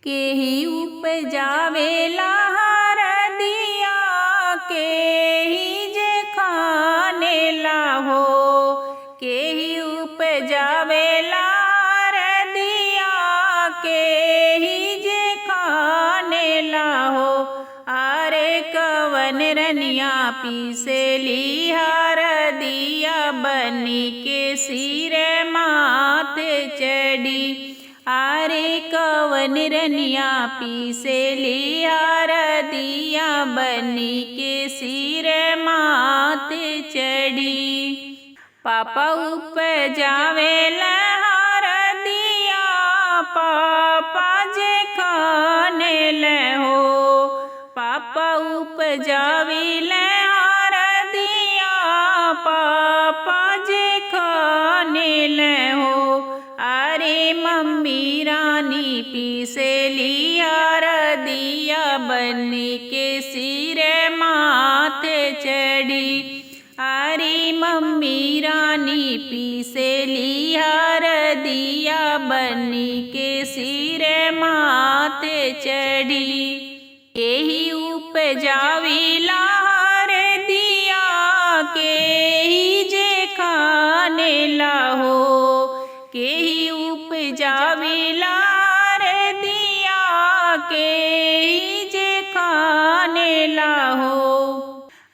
केही उपजावेला हरदिया, केही जे खानेला हो। केही उपजावेला हरदिया, केही जे खानेला हो। अरे कवन रनिया पीसेली हरदिया, बनी के सिर माथे चढ़ी। अरे कवन रनिया पीसेली हरदिया, बनी के सिर माथे चढ़ी। पापा उपजावेला हरदिया, पापा जे खानेला हो। पापा उपजावेला हरदिया, पापा जे खानेला हो। अरे मम्मी रानी पीसेली हरदिया, बनी के सिर माथे चढ़ी। अरे मम्मी रानी पीसेली हरदिया, बनी के सिर माथे चढ़ी। केही उपजावेला हरदिया, केही जे खानेला हो। केही उपजावेला हरदिया, केही जे खानेला हो।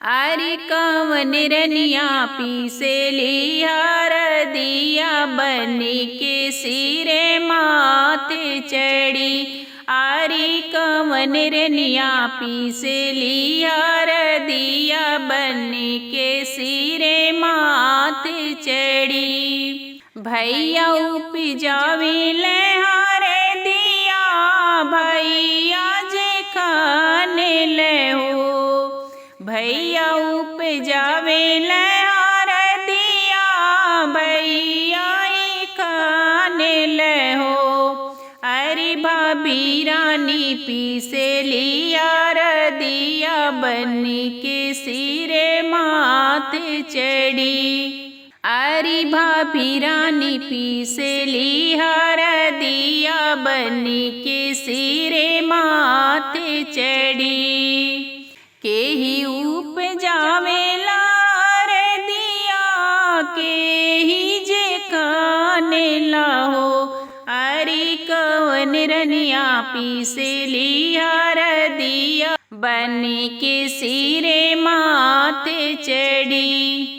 अरे कवन रनिया पीसेली हरदिया, बनी के सिर माथे चढ़ी। अरे कवन रनिया पीसेली हरदिया, बनी के सिर माथे चढ़ी। भैया उपजावेला हरदिया, भैया जे खानेला हो। भैया उपजावेला हरदिया, भैया ही खानेला हो। अरे भाभी रानी पीसेली हरदिया, बनी के सिर माथे चढ़ी। अरे भाभी रानी पीसेली हरदिया, बनी के सिर माथे चढ़ी। केही उपजावेला हरदिया, केही जे खानेला हो। अरे कवन रनिया पीसेली हरदिया, बनी के सिर माथे चढ़ी।